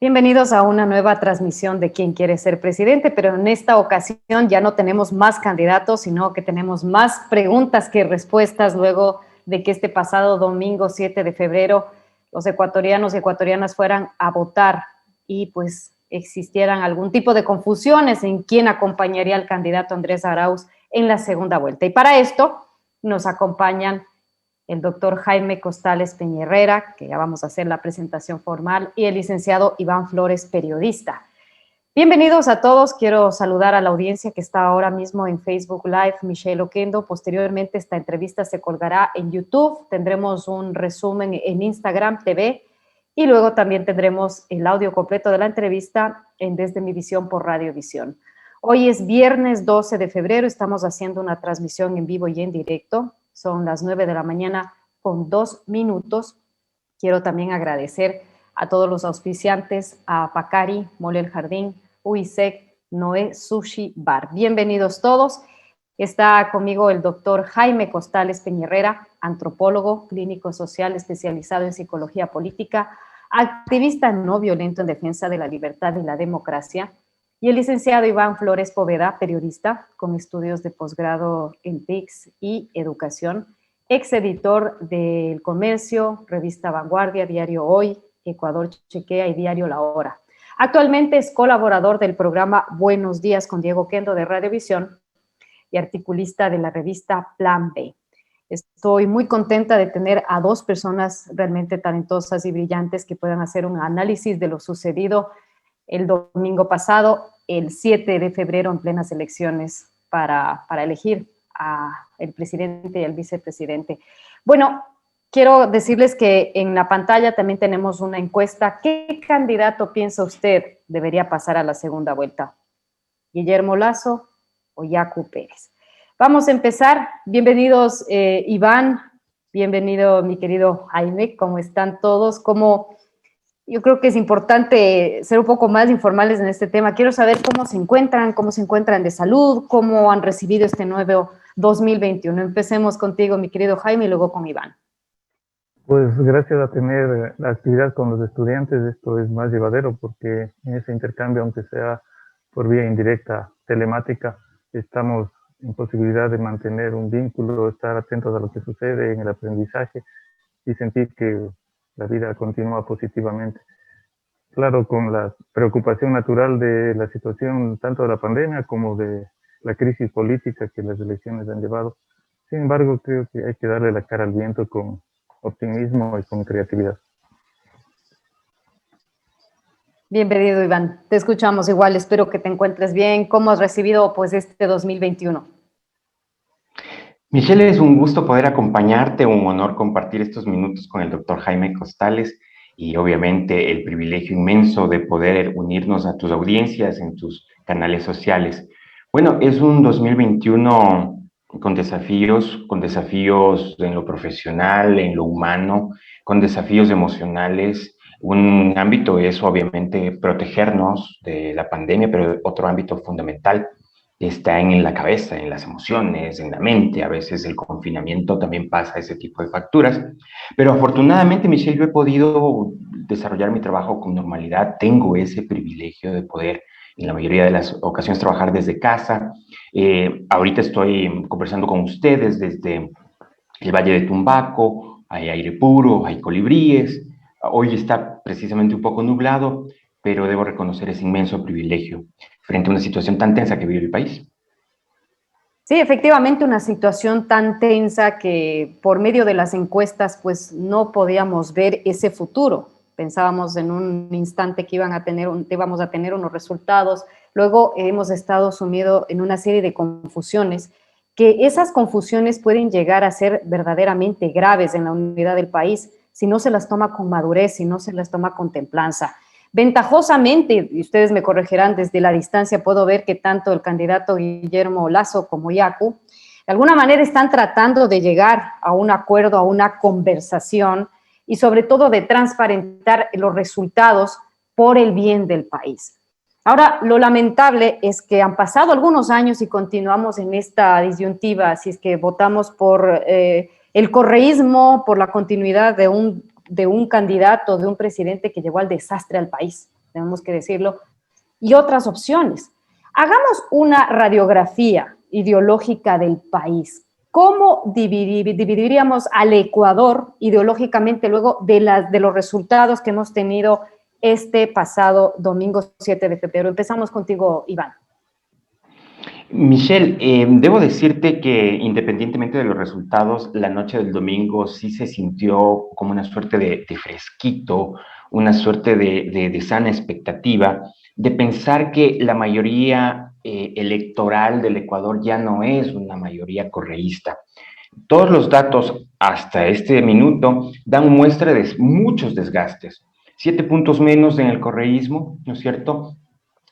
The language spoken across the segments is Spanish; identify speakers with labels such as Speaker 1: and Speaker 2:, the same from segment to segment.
Speaker 1: Bienvenidos a una nueva transmisión de Quién quiere ser presidente, pero en esta ocasión ya no tenemos más candidatos, sino que tenemos más preguntas que respuestas luego de que este pasado domingo 7 de febrero los ecuatorianos y ecuatorianas fueran a votar y pues existieran algún tipo de confusiones en quién acompañaría al candidato Andrés Arauz en la segunda vuelta. Y para esto nos acompañan el doctor Jaime Costales Peñerrera, que ya vamos a hacer la presentación formal, y el licenciado Iván Flores, periodista. Bienvenidos a todos. Quiero saludar a la audiencia que está ahora mismo en Facebook Live, Michelle Oquendo. Posteriormente esta entrevista se colgará en YouTube. Tendremos un resumen en Instagram TV y luego también tendremos el audio completo de la entrevista en Desde Mi Visión por Radio Visión. Hoy es viernes 12 de febrero. Estamos haciendo una transmisión en vivo y en directo. Son las 9 de la mañana con 2 minutos. Quiero también agradecer a todos los auspiciantes, a Pacari, Mole El Jardín, UISEC, Noé Sushi Bar. Bienvenidos todos. Está conmigo el doctor Jaime Costales Peñerrera, antropólogo, clínico social especializado en psicología política, activista no violento en defensa de la libertad y la democracia, y el licenciado Iván Flores Poveda, periodista con estudios de posgrado en TICS y educación, ex editor del Comercio, revista Vanguardia, Diario Hoy, Ecuador Chequea y Diario La Hora. Actualmente es colaborador del programa Buenos Días con Diego Oquendo de Radiovisión y articulista de la revista Plan B. Estoy muy contenta de tener a dos personas realmente talentosas y brillantes que puedan hacer un análisis de lo sucedido el domingo pasado, el 7 de febrero, en plenas elecciones para elegir al presidente y al vicepresidente. Bueno, quiero decirles que en la pantalla también tenemos una encuesta. ¿Qué candidato piensa usted debería pasar a la segunda vuelta? ¿Guillermo Lasso o Yaku Pérez? Vamos a empezar. Bienvenidos, Iván. Bienvenido, mi querido Jaime. ¿Cómo están todos? Yo creo que es importante ser un poco más informales en este tema. Quiero saber cómo se encuentran de salud, cómo han recibido este nuevo 2021. Empecemos contigo, mi querido Jaime, y luego con Iván.
Speaker 2: Pues gracias a tener la actividad con los estudiantes, esto es más llevadero porque en ese intercambio, aunque sea por vía indirecta, telemática, estamos en posibilidad de mantener un vínculo, estar atentos a lo que sucede en el aprendizaje y sentir que la vida continúa positivamente. Claro, con la preocupación natural de la situación tanto de la pandemia como de la crisis política que las elecciones han llevado. Sin embargo, creo que hay que darle la cara al viento con optimismo y con creatividad.
Speaker 1: Bienvenido, Iván. Te escuchamos igual. Espero que te encuentres bien. ¿Cómo has recibido pues este 2021?
Speaker 3: Michelle, es un gusto poder acompañarte, un honor compartir estos minutos con el doctor Jaime Costales y obviamente el privilegio inmenso de poder unirnos a tus audiencias en tus canales sociales. Bueno, es un 2021 con desafíos en lo profesional, en lo humano, con desafíos emocionales. Un ámbito es obviamente protegernos de la pandemia, pero otro ámbito fundamental está en la cabeza, en las emociones, en la mente. A veces el confinamiento también pasa ese tipo de facturas. Pero afortunadamente, Michelle, yo he podido desarrollar mi trabajo con normalidad. Tengo ese privilegio de poder, en la mayoría de las ocasiones, trabajar desde casa. Ahorita estoy conversando con ustedes desde el Valle de Tumbaco. Hay aire puro, hay colibríes. Hoy está precisamente un poco nublado, pero debo reconocer ese inmenso privilegio frente a una situación tan tensa que vive el país.
Speaker 1: Sí, efectivamente, una situación tan tensa que por medio de las encuestas pues no podíamos ver ese futuro. Pensábamos en un instante que íbamos a tener unos resultados. Luego hemos estado sumidos en una serie de confusiones, que esas confusiones pueden llegar a ser verdaderamente graves en la unidad del país si no se las toma con madurez, si no se las toma con templanza. Ventajosamente, y ustedes me corregirán desde la distancia, puedo ver que tanto el candidato Guillermo Lasso como Yaku, de alguna manera están tratando de llegar a un acuerdo, a una conversación y sobre todo de transparentar los resultados por el bien del país. Ahora, lo lamentable es que han pasado algunos años y continuamos en esta disyuntiva, si es que votamos por el correísmo, por la continuidad de un candidato, de un presidente que llevó al desastre al país. tenemos que decirlo, y otras opciones. Hagamos una radiografía ideológica del país. ¿Cómo dividiríamos al Ecuador ideológicamente luego de los resultados que hemos tenido este pasado domingo 7 de febrero? Empezamos contigo, Iván.
Speaker 3: Michelle, debo decirte que independientemente de los resultados, la noche del domingo sí se sintió como una suerte de fresquito, una suerte de sana expectativa, de pensar que la mayoría electoral del Ecuador ya no es una mayoría correísta. Todos los datos hasta este minuto dan muestra de muchos desgastes. 7 puntos menos en el correísmo, ¿no es cierto?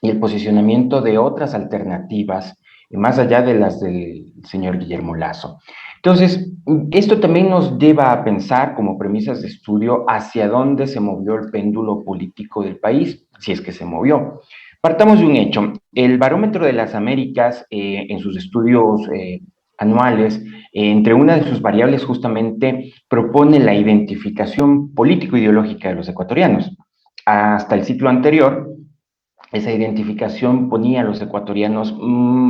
Speaker 3: Y el posicionamiento de otras alternativas, más allá de las del señor Guillermo Lasso. Entonces, esto también nos lleva a pensar como premisas de estudio hacia dónde se movió el péndulo político del país, si es que se movió. Partamos de un hecho. El Barómetro de las Américas, en sus estudios anuales, entre una de sus variables justamente propone la identificación político-ideológica de los ecuatorianos. Hasta el ciclo anterior, esa identificación ponía a los ecuatorianos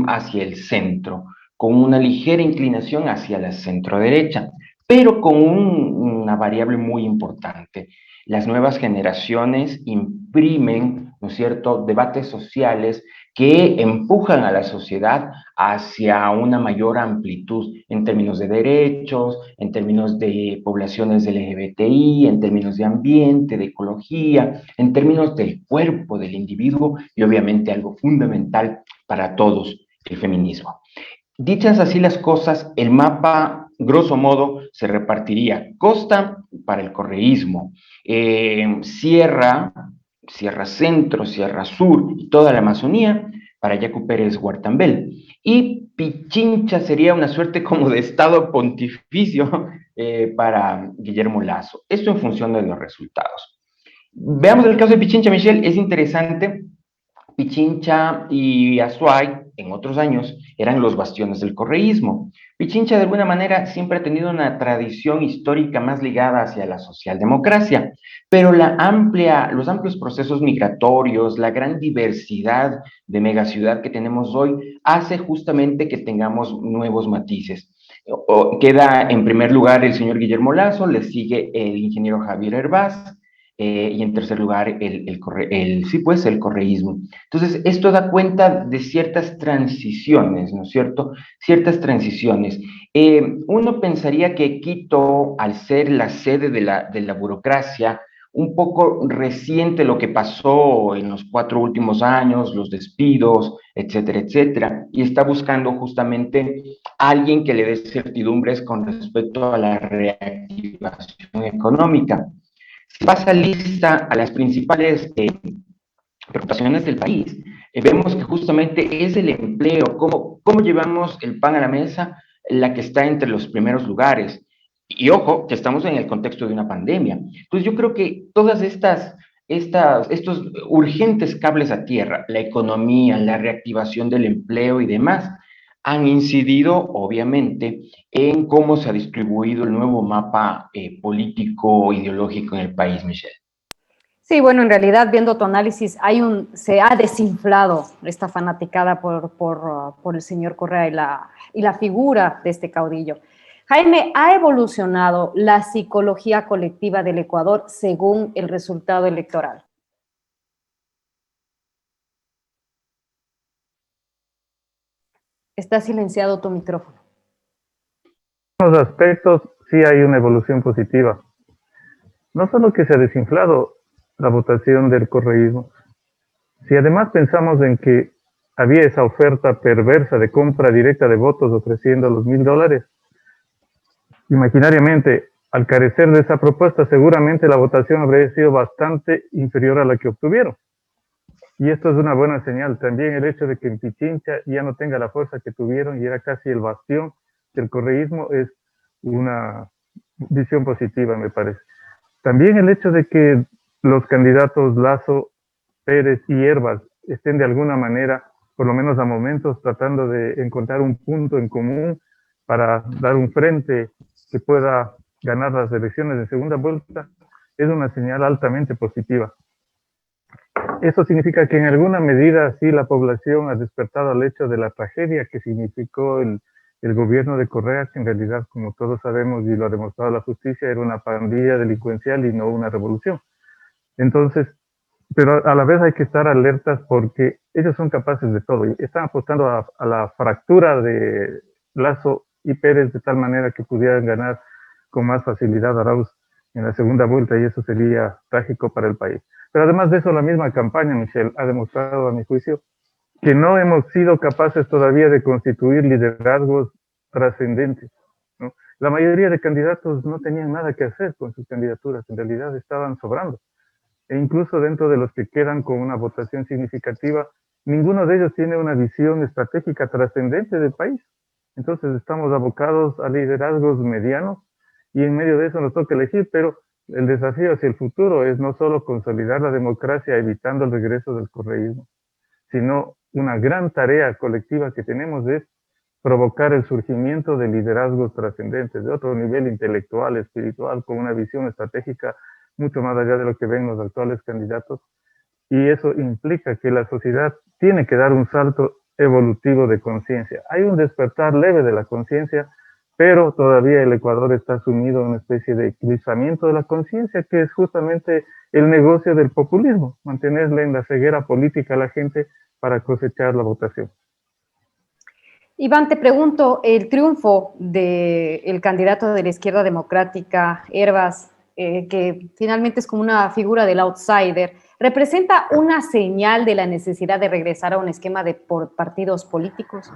Speaker 3: hacia el centro, con una ligera inclinación hacia la centro-derecha, pero con una variable muy importante. Las nuevas generaciones imprimen, ¿no es cierto?, debates sociales que empujan a la sociedad hacia una mayor amplitud en términos de derechos, en términos de poblaciones LGBTI, en términos de ambiente, de ecología, en términos del cuerpo del individuo y obviamente algo fundamental para todos, el feminismo. Dichas así las cosas, el mapa, grosso modo, se repartiría costa para el correísmo, sierra centro, sierra sur y toda la Amazonía para Yacu Pérez Huartambel. Y Pichincha sería una suerte como de estado pontificio para Guillermo Lasso. Esto en función de los resultados. Veamos el caso de Pichincha, Michelle, es interesante. Pichincha y Azuay, en otros años, eran los bastiones del correísmo. Pichincha, de alguna manera, siempre ha tenido una tradición histórica más ligada hacia la socialdemocracia, pero los amplios procesos migratorios, la gran diversidad de megaciudad que tenemos hoy, hace justamente que tengamos nuevos matices. Queda en primer lugar el señor Guillermo Lasso, le sigue el ingeniero Javier Hervás, y en tercer lugar el correísmo. Entonces, esto da cuenta de ciertas transiciones, ¿no es cierto? Ciertas transiciones. Uno pensaría que Quito, al ser la sede de la burocracia, un poco reciente lo que pasó en los 4 últimos años, los despidos, etcétera, etcétera, y está buscando justamente a alguien que le dé certidumbres con respecto a la reactivación económica. Si pasa lista a las principales preocupaciones del país, vemos que justamente es el empleo, cómo llevamos el pan a la mesa, la que está entre los primeros lugares. Y ojo, que estamos en el contexto de una pandemia. Entonces yo creo que todas estos urgentes cables a tierra, la economía, la reactivación del empleo y demás, han incidido, obviamente, en cómo se ha distribuido el nuevo mapa político ideológico en el país, Michelle.
Speaker 1: Sí, bueno, en realidad, viendo tu análisis, se ha desinflado esta fanaticada por el señor Correa y la figura de este caudillo. Jaime, ¿ha evolucionado la psicología colectiva del Ecuador según el resultado electoral? Está silenciado tu micrófono.
Speaker 2: En los aspectos sí hay una evolución positiva. No solo que se ha desinflado la votación del correísmo, si además pensamos en que había esa oferta perversa de compra directa de votos ofreciendo los $1,000, imaginariamente, al carecer de esa propuesta, seguramente la votación habría sido bastante inferior a la que obtuvieron. Y esto es una buena señal. También el hecho de que en Pichincha ya no tenga la fuerza que tuvieron y era casi el bastión del correísmo es una visión positiva, me parece. También el hecho de que los candidatos Lasso, Pérez y Hervas estén de alguna manera, por lo menos a momentos, tratando de encontrar un punto en común para dar un frente que pueda ganar las elecciones de segunda vuelta, es una señal altamente positiva. Eso significa que en alguna medida sí la población ha despertado al hecho de la tragedia que significó el gobierno de Correa, que en realidad, como todos sabemos y lo ha demostrado la justicia, era una pandilla delincuencial y no una revolución. Entonces, pero a la vez hay que estar alertas porque ellos son capaces de todo y están apostando a la fractura de Lazo y Pérez de tal manera que pudieran ganar con más facilidad Arauz en la segunda vuelta y eso sería trágico para el país. Pero además de eso, la misma campaña, Michelle, ha demostrado, a mi juicio, que no hemos sido capaces todavía de constituir liderazgos trascendentes, ¿no? La mayoría de candidatos no tenían nada que hacer con sus candidaturas, en realidad estaban sobrando. E incluso dentro de los que quedan con una votación significativa, ninguno de ellos tiene una visión estratégica trascendente del país. Entonces estamos abocados a liderazgos medianos y en medio de eso nos toca elegir, pero el desafío hacia el futuro es no solo consolidar la democracia evitando el regreso del correísmo, sino una gran tarea colectiva que tenemos es provocar el surgimiento de liderazgos trascendentes, de otro nivel intelectual, espiritual, con una visión estratégica mucho más allá de lo que ven los actuales candidatos. Y eso implica que la sociedad tiene que dar un salto evolutivo de conciencia. Hay un despertar leve de la conciencia, pero todavía el Ecuador está sumido en una especie de eclipsamiento de la conciencia, que es justamente el negocio del populismo, mantenerle en la ceguera política a la gente para cosechar la votación.
Speaker 1: Iván, te pregunto, el triunfo del candidato de la izquierda democrática, Hervas, que finalmente es como una figura del outsider, ¿representa una señal de la necesidad de regresar a un esquema de partidos políticos?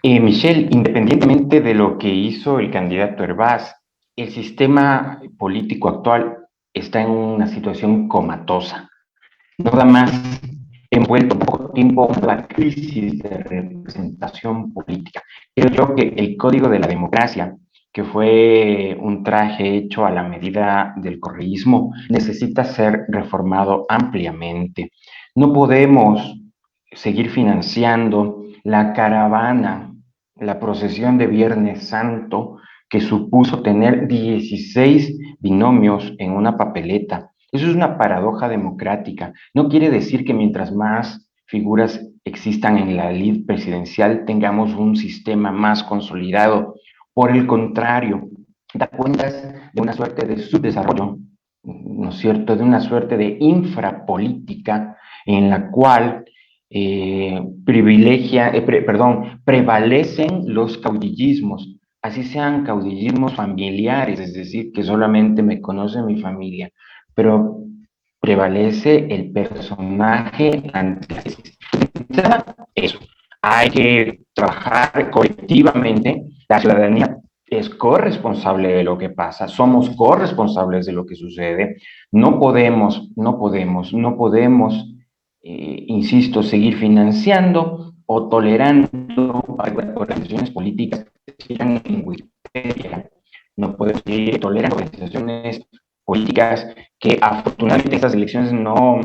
Speaker 3: Michelle, independientemente de lo que hizo el candidato Hervás, el sistema político actual está en una situación comatosa. No da más envuelto en poco tiempo la crisis de representación política. Creo yo que el Código de la Democracia, que fue un traje hecho a la medida del correísmo, necesita ser reformado ampliamente. No podemos seguir financiando la caravana, la procesión de Viernes Santo, que supuso tener 16 binomios en una papeleta. Eso es una paradoja democrática. No quiere decir que mientras más figuras existan en la lid presidencial tengamos un sistema más consolidado. Por el contrario, da cuentas de una suerte de subdesarrollo, ¿no es cierto?, de una suerte de infrapolítica en la cual prevalecen los caudillismos, así sean caudillismos familiares, es decir, que solamente me conoce mi familia, pero prevalece el personaje antisistema. Eso, hay que trabajar colectivamente, la ciudadanía es corresponsable de lo que pasa, somos corresponsables de lo que sucede, no podemos, insisto, seguir financiando o tolerando organizaciones políticas que sigan en Wikipedia. No podemos seguir tolerando organizaciones políticas que afortunadamente estas elecciones no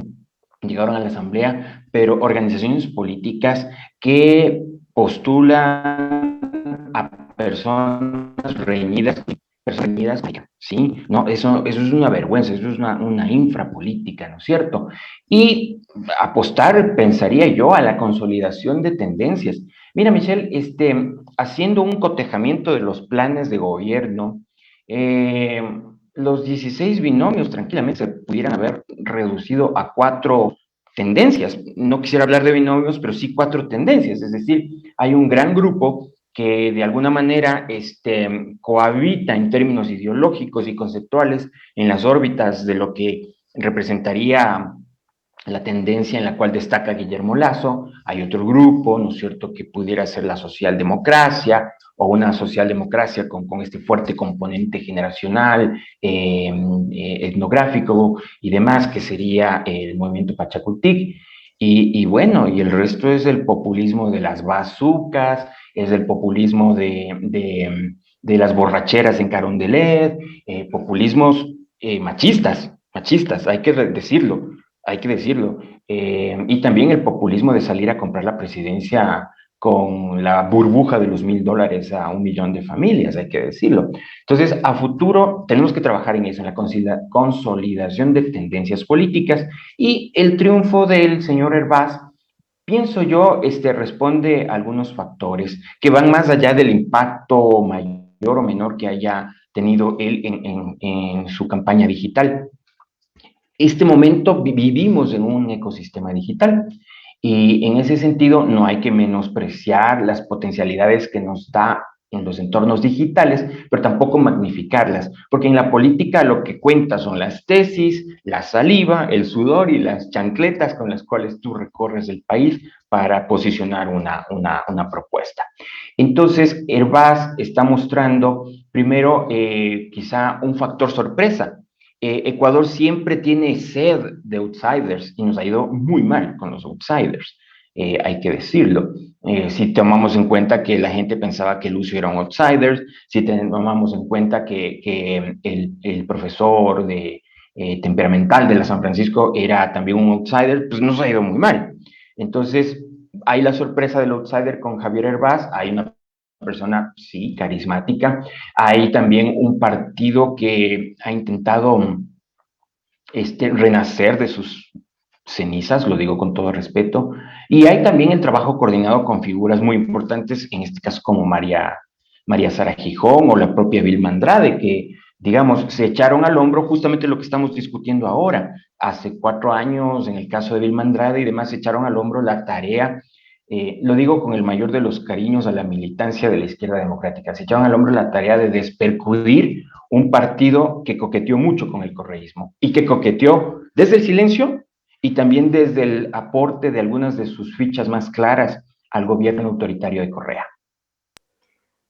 Speaker 3: llegaron a la Asamblea, pero organizaciones políticas que postulan a personas reñidas, sí, no, eso es una vergüenza, eso es una infrapolítica, ¿no es cierto? Y apostar, pensaría yo, a la consolidación de tendencias. Mira, Michelle, haciendo un cotejamiento de los planes de gobierno, los 16 binomios tranquilamente se pudieran haber reducido a 4 tendencias. No quisiera hablar de binomios, pero sí 4 tendencias. Es decir, hay un gran grupo que de alguna manera cohabita en términos ideológicos y conceptuales en las órbitas de lo que representaría la tendencia en la cual destaca Guillermo Lasso. Hay otro grupo, ¿no es cierto?, que pudiera ser la socialdemocracia o una socialdemocracia con este fuerte componente generacional, etnográfico y demás, que sería el movimiento Pachacutic. Y bueno, y el resto es el populismo de las bazucas, es el populismo de las borracheras en Carondelet, populismos machistas, hay que decirlo. Y también el populismo de salir a comprar la presidencia con la burbuja de los $1000 a 1 millón de familias, hay que decirlo. Entonces, a futuro tenemos que trabajar en eso, en la consolidación de tendencias políticas, y el triunfo del señor Hervás, pienso yo, responde a algunos factores que van más allá del impacto mayor o menor que haya tenido él en su campaña digital. Este momento vivimos en un ecosistema digital, y en ese sentido no hay que menospreciar las potencialidades que nos da en los entornos digitales, pero tampoco magnificarlas, porque en la política lo que cuenta son las tesis, la saliva, el sudor y las chancletas con las cuales tú recorres el país para posicionar una propuesta. Entonces, Hervás está mostrando, primero, quizá un factor sorpresa. Ecuador siempre tiene sed de outsiders y nos ha ido muy mal con los outsiders, hay que decirlo. Si tomamos en cuenta que la gente pensaba que Lucio era un outsider, si tomamos en cuenta que el profesor temperamental de la San Francisco era también un outsider, pues nos ha ido muy mal. Entonces, hay la sorpresa del outsider con Javier Hervás, hay una persona, sí, carismática. Hay también un partido que ha intentado renacer de sus cenizas, lo digo con todo respeto, y hay también el trabajo coordinado con figuras muy importantes, en este caso como María Sara Gijón o la propia Vilma Andrade, que, digamos, se echaron al hombro justamente lo que estamos discutiendo ahora. Hace 4 años, en el caso de Vilma Andrade y demás, se echaron al hombro la tarea, lo digo con el mayor de los cariños a la militancia de la izquierda democrática, se echaron al hombro la tarea de despercudir un partido que coqueteó mucho con el correísmo y que coqueteó desde el silencio y también desde el aporte de algunas de sus fichas más claras al gobierno autoritario de Correa.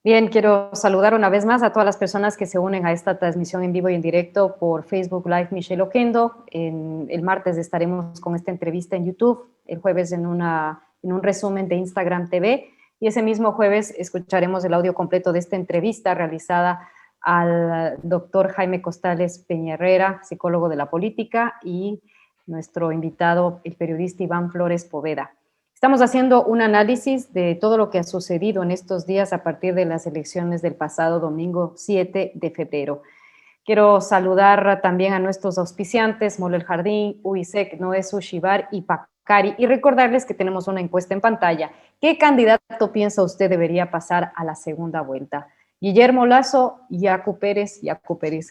Speaker 1: Bien, quiero saludar una vez más a todas las personas que se unen a esta transmisión en vivo y en directo por Facebook Live Michelle Oquendo. El martes estaremos con esta entrevista en YouTube, el jueves en un resumen de Instagram TV, y ese mismo jueves escucharemos el audio completo de esta entrevista realizada al doctor Jaime Costales Peña Herrera, psicólogo de la política, y nuestro invitado, el periodista Iván Flores Poveda. Estamos haciendo un análisis de todo lo que ha sucedido en estos días a partir de las elecciones del pasado domingo 7 de febrero. Quiero saludar también a nuestros auspiciantes, Mole El Jardín, UISEC, Noé Sushi Bar y Pacari, y recordarles que tenemos una encuesta en pantalla. ¿Qué candidato piensa usted debería pasar a la segunda vuelta? Guillermo Lasso, Yacu Pérez,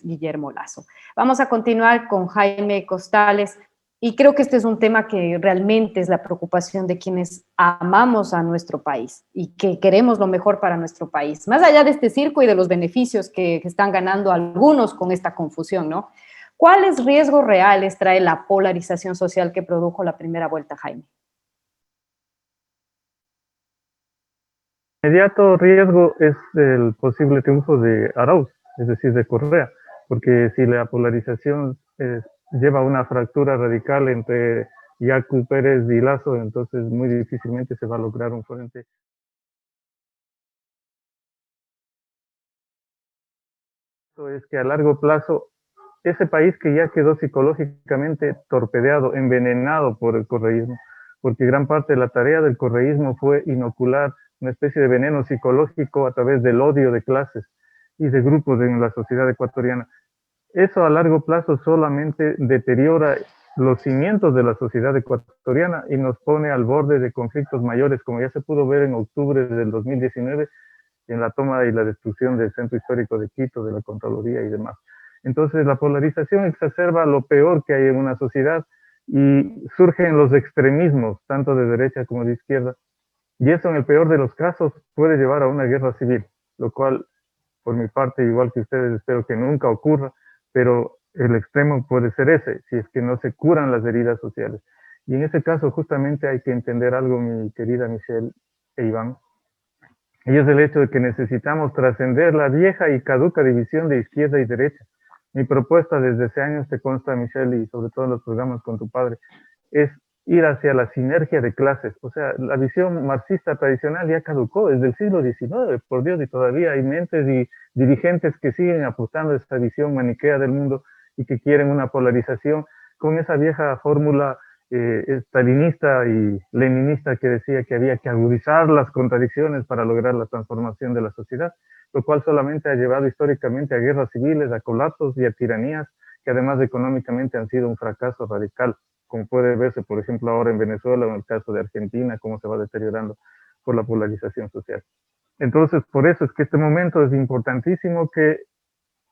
Speaker 1: Guillermo Lasso. Vamos a continuar con Jaime Costales. Y creo que este es un tema que realmente es la preocupación de quienes amamos a nuestro país y que queremos lo mejor para nuestro país. Más allá de este circo y de los beneficios que están ganando algunos con esta confusión, ¿no? ¿Cuáles riesgos reales trae la polarización social que produjo la primera vuelta, Jaime?
Speaker 2: El inmediato riesgo es el posible triunfo de Arauz, es decir, de Correa, porque si la polarización lleva a una fractura radical entre Yacu Pérez y Lasso, entonces muy difícilmente se va a lograr un frente. Esto es que a largo plazo, ese país que ya quedó psicológicamente torpedeado, envenenado por el correísmo, porque gran parte de la tarea del correísmo fue inocular una especie de veneno psicológico a través del odio de clases y de grupos en la sociedad ecuatoriana. Eso a largo plazo solamente deteriora los cimientos de la sociedad ecuatoriana y nos pone al borde de conflictos mayores, como ya se pudo ver en octubre del 2019, en la toma y la destrucción del Centro Histórico de Quito, de la Contraloría y demás. Entonces la polarización exacerba lo peor que hay en una sociedad y surgen los extremismos, tanto de derecha como de izquierda, y eso en el peor de los casos puede llevar a una guerra civil, lo cual por mi parte, igual que ustedes, espero que nunca ocurra, pero el extremo puede ser ese, si es que no se curan las heridas sociales. Y en ese caso justamente hay que entender algo, mi querida Michelle e Iván, y es el hecho de que necesitamos trascender la vieja y caduca división de izquierda y derecha. Mi propuesta desde hace años, te consta, Michelle, y sobre todo en los programas con tu padre, es ir hacia la sinergia de clases. O sea, la visión marxista tradicional ya caducó desde el siglo XIX, por Dios, y todavía hay mentes y dirigentes que siguen apostando a esta visión maniquea del mundo y que quieren una polarización con esa vieja fórmula stalinista y leninista que decía que había que agudizar las contradicciones para lograr la transformación de la sociedad, lo cual solamente ha llevado históricamente a guerras civiles, a colapsos y a tiranías que además económicamente han sido un fracaso radical, como puede verse, por ejemplo, ahora en Venezuela o en el caso de Argentina, cómo se va deteriorando por la polarización social. Entonces, por eso es que este momento es importantísimo que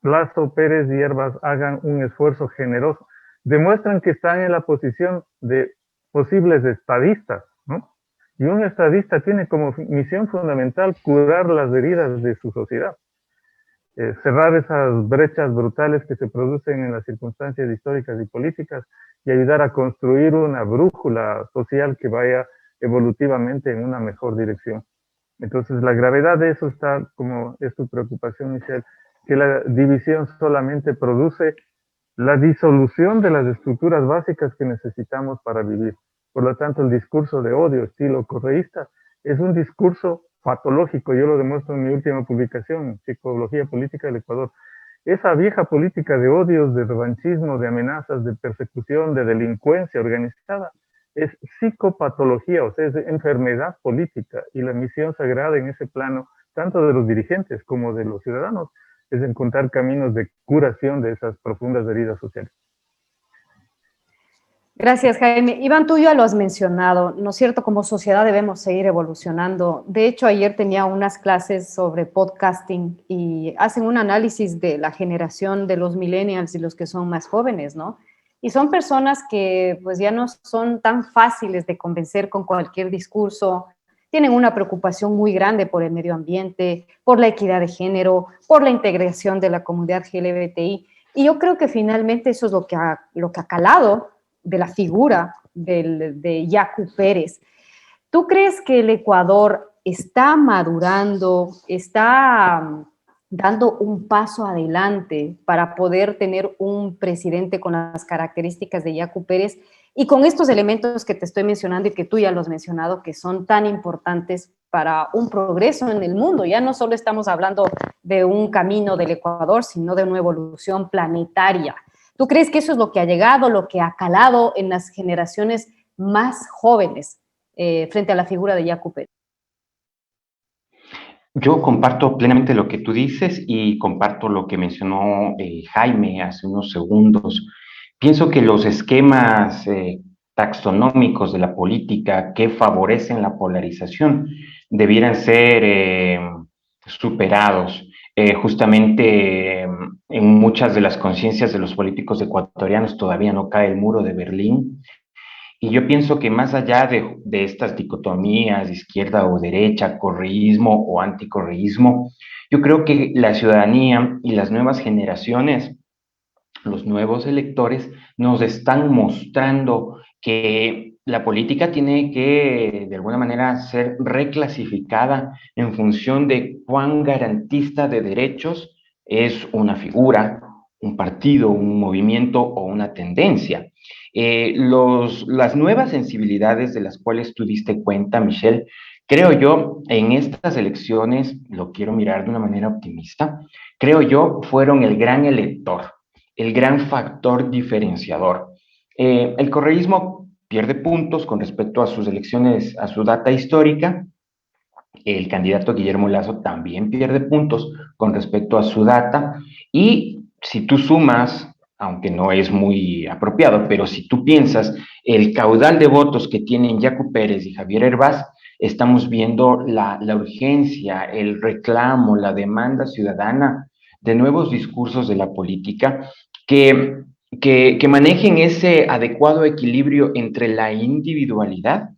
Speaker 2: Lasso, Pérez y Hervas hagan un esfuerzo generoso. Demuestran que están en la posición de posibles estadistas, ¿no? Y un estadista tiene como misión fundamental curar las heridas de su sociedad, cerrar esas brechas brutales que se producen en las circunstancias históricas y políticas y ayudar a construir una brújula social que vaya evolutivamente en una mejor dirección. Entonces, la gravedad de eso está, como es tu preocupación, Michelle, que la división solamente produce la disolución de las estructuras básicas que necesitamos para vivir. Por lo tanto, el discurso de odio, estilo correísta, es un discurso patológico. Yo lo demuestro en mi última publicación, Psicología Política del Ecuador. Esa vieja política de odios, de revanchismo, de amenazas, de persecución, de delincuencia organizada, es psicopatología, o sea, es enfermedad política. Y la misión sagrada en ese plano, tanto de los dirigentes como de los ciudadanos, es encontrar caminos de curación de esas profundas heridas sociales.
Speaker 1: Gracias, Jaime. Iván, tú ya lo has mencionado, ¿no es cierto? Como sociedad debemos seguir evolucionando. De hecho, ayer tenía unas clases sobre podcasting y hacen un análisis de la generación de los millennials y los que son más jóvenes, ¿no? Y son personas que pues ya no son tan fáciles de convencer con cualquier discurso, tienen una preocupación muy grande por el medio ambiente, por la equidad de género, por la integración de la comunidad LGBTI. Y yo creo que finalmente eso es lo que ha calado de la figura de Yacu Pérez. ¿Tú crees que el Ecuador está madurando, está dando un paso adelante para poder tener un presidente con las características de Yacu Pérez y con estos elementos que te estoy mencionando y que tú ya los has mencionado, que son tan importantes para un progreso en el mundo? Ya no solo estamos hablando de un camino del Ecuador, sino de una evolución planetaria. ¿Tú crees que eso es lo que ha llegado, lo que ha calado en las generaciones más jóvenes frente a la figura de Yacu Pérez?
Speaker 3: Yo comparto plenamente lo que tú dices y comparto lo que mencionó Jaime hace unos segundos. Pienso que los esquemas taxonómicos de la política que favorecen la polarización debieran ser superados. Justamente en muchas de las conciencias de los políticos ecuatorianos todavía no cae el muro de Berlín. Y yo pienso que más allá de estas dicotomías, izquierda o derecha, correísmo o anticorreísmo, yo creo que la ciudadanía y las nuevas generaciones, los nuevos electores, nos están mostrando que la política tiene que, de alguna manera, ser reclasificada en función de cuán garantista de derechos es una figura, un partido, un movimiento o una tendencia. Las nuevas sensibilidades de las cuales tú diste cuenta, Michelle, creo yo, en estas elecciones, lo quiero mirar de una manera optimista, creo yo, fueron el gran elector, el gran factor diferenciador. El correísmo pierde puntos con respecto a sus elecciones, a su data histórica. El candidato Guillermo Lasso también pierde puntos con respecto a su data. Y si tú sumas, aunque no es muy apropiado, pero si tú piensas el caudal de votos que tienen Yacu Pérez y Javier Hervás, estamos viendo la urgencia, el reclamo, la demanda ciudadana de nuevos discursos de la política que manejen ese adecuado equilibrio entre la individualidad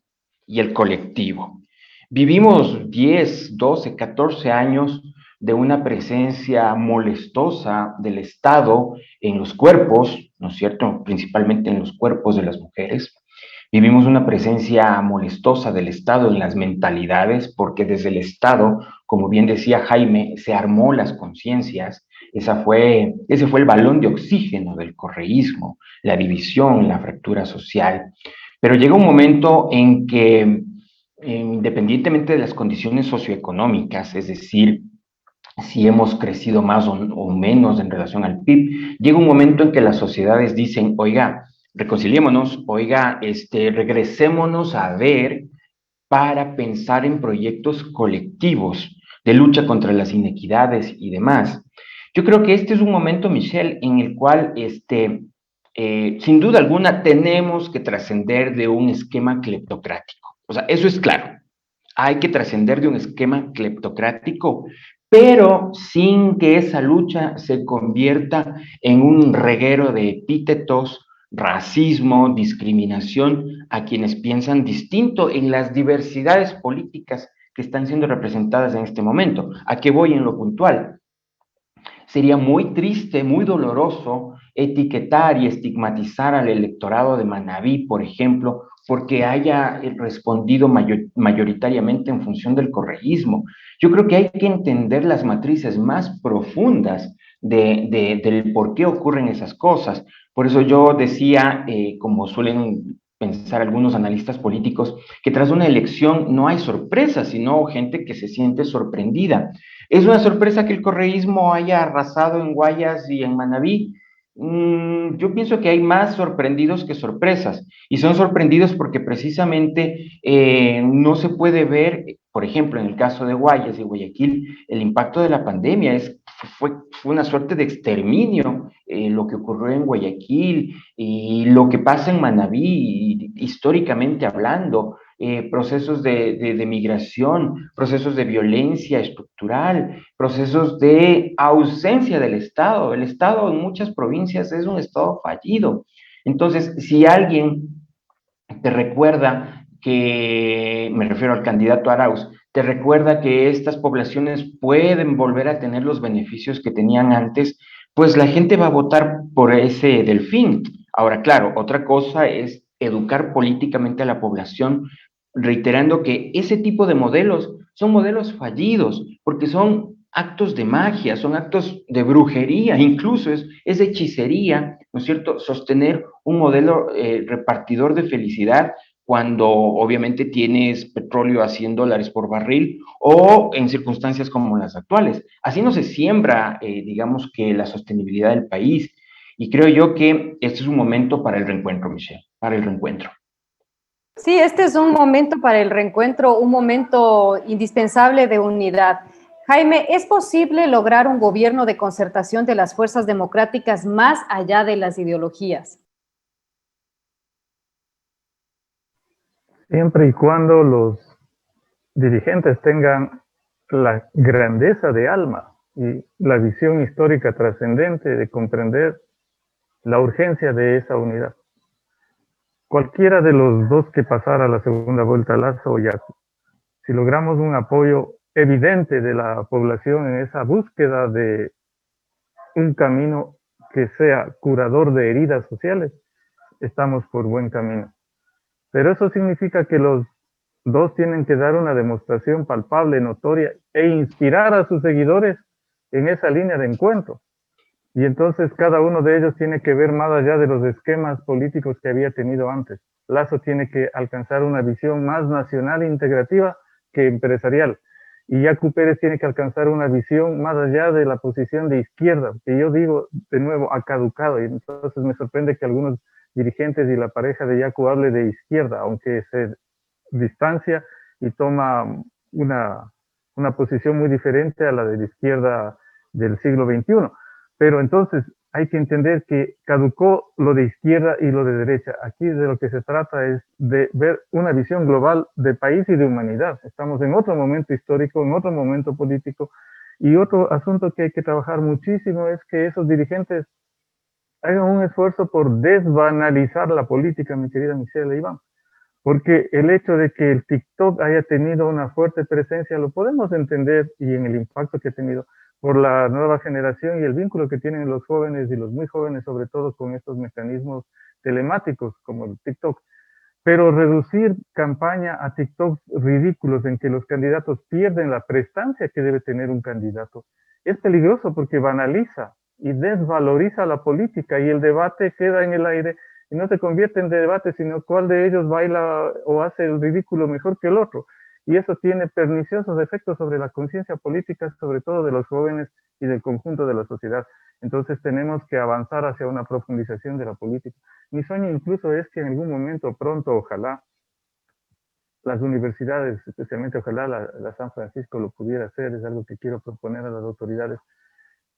Speaker 3: y el colectivo. Vivimos 10, 12, 14 años de una presencia molestosa del Estado en los cuerpos, ¿no es cierto?, principalmente en los cuerpos de las mujeres. Vivimos una presencia molestosa del Estado en las mentalidades, porque desde el Estado, como bien decía Jaime, se armó las conciencias. Ese fue el balón de oxígeno del correísmo, la división, la fractura social. Pero llega un momento en que, independientemente de las condiciones socioeconómicas, es decir, si hemos crecido más o menos en relación al PIB, llega un momento en que las sociedades dicen, oiga, reconciliémonos, oiga, regresémonos a ver para pensar en proyectos colectivos de lucha contra las inequidades y demás. Yo creo que este es un momento, Michelle, en el cual, sin duda alguna, tenemos que trascender de un esquema cleptocrático. O sea, eso es claro. Hay que trascender de un esquema cleptocrático, pero sin que esa lucha se convierta en un reguero de epítetos, racismo, discriminación a quienes piensan distinto en las diversidades políticas que están siendo representadas en este momento. ¿A qué voy en lo puntual? Sería muy triste, muy doloroso etiquetar y estigmatizar al electorado de Manabí, por ejemplo, porque haya respondido mayoritariamente en función del correísmo. Yo creo que hay que entender las matrices más profundas del por qué ocurren esas cosas. Por eso yo decía, como suelen pensar algunos analistas políticos, que tras una elección no hay sorpresas, sino gente que se siente sorprendida. ¿Es una sorpresa que el correísmo haya arrasado en Guayas y en Manabí? Yo pienso que hay más sorprendidos que sorpresas, y son sorprendidos porque precisamente no se puede ver, por ejemplo, en el caso de Guayas y Guayaquil, el impacto de la pandemia. Fue, fue una suerte de exterminio lo que ocurrió en Guayaquil y lo que pasa en Manabí, históricamente hablando. Procesos de migración, procesos de violencia estructural, procesos de ausencia del Estado. El Estado en muchas provincias es un Estado fallido. Entonces, si alguien te recuerda que, me refiero al candidato Arauz, te recuerda que estas poblaciones pueden volver a tener los beneficios que tenían antes, pues la gente va a votar por ese delfín. Ahora, claro, otra cosa es educar políticamente a la población, reiterando que ese tipo de modelos son modelos fallidos, porque son actos de magia, son actos de brujería, incluso es hechicería, ¿no es cierto?, sostener un modelo repartidor de felicidad cuando obviamente tienes petróleo a $100 por barril o en circunstancias como las actuales. Así no se siembra, digamos que la sostenibilidad del país. Y creo yo que este es un momento para el reencuentro, Michelle, para el reencuentro.
Speaker 1: Sí, este es un momento para el reencuentro, un momento indispensable de unidad. Jaime, ¿es posible lograr un gobierno de concertación de las fuerzas democráticas más allá de las ideologías?
Speaker 2: Siempre y cuando los dirigentes tengan la grandeza de alma y la visión histórica trascendente de comprender la urgencia de esa unidad. Cualquiera de los dos que pasara la segunda vuelta, Lasso o Yaku, si logramos un apoyo evidente de la población en esa búsqueda de un camino que sea curador de heridas sociales, estamos por buen camino. Pero eso significa que los dos tienen que dar una demostración palpable, notoria, e inspirar a sus seguidores en esa línea de encuentro. Y entonces cada uno de ellos tiene que ver más allá de los esquemas políticos que había tenido antes. Lasso tiene que alcanzar una visión más nacional e integrativa que empresarial. Y Yaku Pérez tiene que alcanzar una visión más allá de la posición de izquierda, que yo digo de nuevo ha caducado. Y entonces me sorprende que algunos dirigentes y la pareja de Yaku hable de izquierda, aunque se distancia y toma una posición muy diferente a la de la izquierda del siglo XXI. Pero entonces hay que entender que caducó lo de izquierda y lo de derecha. Aquí de lo que se trata es de ver una visión global de país y de humanidad. Estamos en otro momento histórico, en otro momento político. Y otro asunto que hay que trabajar muchísimo es que esos dirigentes hagan un esfuerzo por desbanalizar la política, mi querida Michelle Iván. Porque el hecho de que el TikTok haya tenido una fuerte presencia lo podemos entender y en el impacto que ha tenido por la nueva generación y el vínculo que tienen los jóvenes y los muy jóvenes, sobre todo con estos mecanismos telemáticos como el TikTok. Pero reducir campaña a TikTok ridículos en que los candidatos pierden la prestancia que debe tener un candidato es peligroso porque banaliza y desvaloriza la política y el debate queda en el aire y no se convierte en debate, sino cuál de ellos baila o hace el ridículo mejor que el otro. Y eso tiene perniciosos efectos sobre la conciencia política, sobre todo de los jóvenes y del conjunto de la sociedad. Entonces tenemos que avanzar hacia una profundización de la política. Mi sueño incluso es que en algún momento pronto, ojalá, las universidades, especialmente ojalá la San Francisco lo pudiera hacer, es algo que quiero proponer a las autoridades,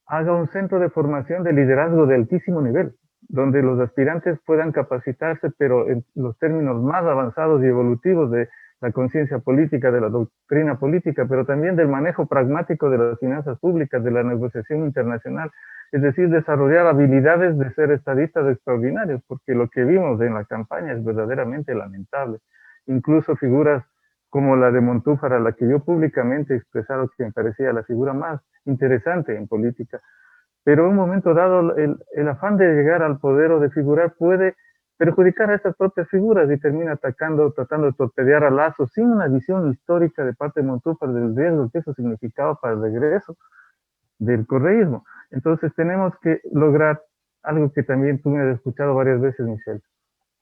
Speaker 2: haga un centro de formación de liderazgo de altísimo nivel, donde los aspirantes puedan capacitarse, pero en los términos más avanzados y evolutivos de la conciencia política, de la doctrina política, pero también del manejo pragmático de las finanzas públicas, de la negociación internacional, es decir, desarrollar habilidades de ser estadistas extraordinarios, porque lo que vimos en la campaña es verdaderamente lamentable. Incluso figuras como la de Montúfar, a la que yo públicamente he expresado que me parecía la figura más interesante en política, pero en un momento dado el afán de llegar al poder o de figurar puede perjudicar a estas propias figuras y termina tratando de torpedear a Lazo sin una visión histórica de parte de Montúfar del riesgo que eso significaba para el regreso del correísmo. Entonces tenemos que lograr algo que también tú me has escuchado varias veces, Michelle,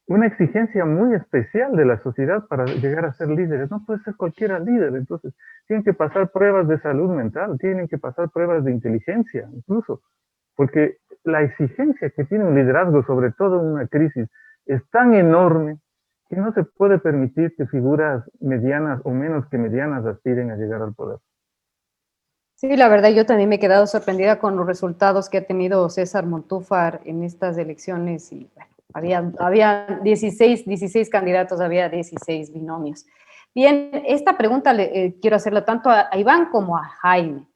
Speaker 2: una exigencia muy especial de la sociedad para llegar a ser líderes. No puede ser cualquiera líder. Entonces, tienen que pasar pruebas de salud mental, tienen que pasar pruebas de inteligencia, incluso, porque la exigencia que tiene un liderazgo, sobre todo en una crisis, es tan enorme que no se puede permitir que figuras medianas o menos que medianas aspiren a llegar al poder.
Speaker 1: Sí, la verdad, yo también me he quedado sorprendida con los resultados que ha tenido César Montúfar en estas elecciones y bueno, había 16 candidatos, había 16 binomios. Bien, esta pregunta quiero hacerla tanto a Iván como a Jaime.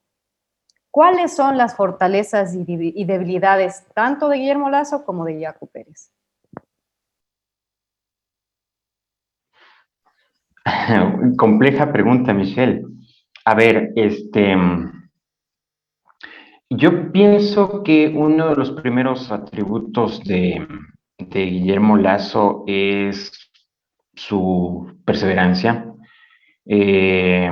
Speaker 1: ¿Cuáles son las fortalezas y debilidades tanto de Guillermo Lasso como de Yacu Pérez?
Speaker 3: Compleja pregunta, Michelle. A ver, yo pienso que uno de los primeros atributos de Guillermo Lasso es su perseverancia. Eh,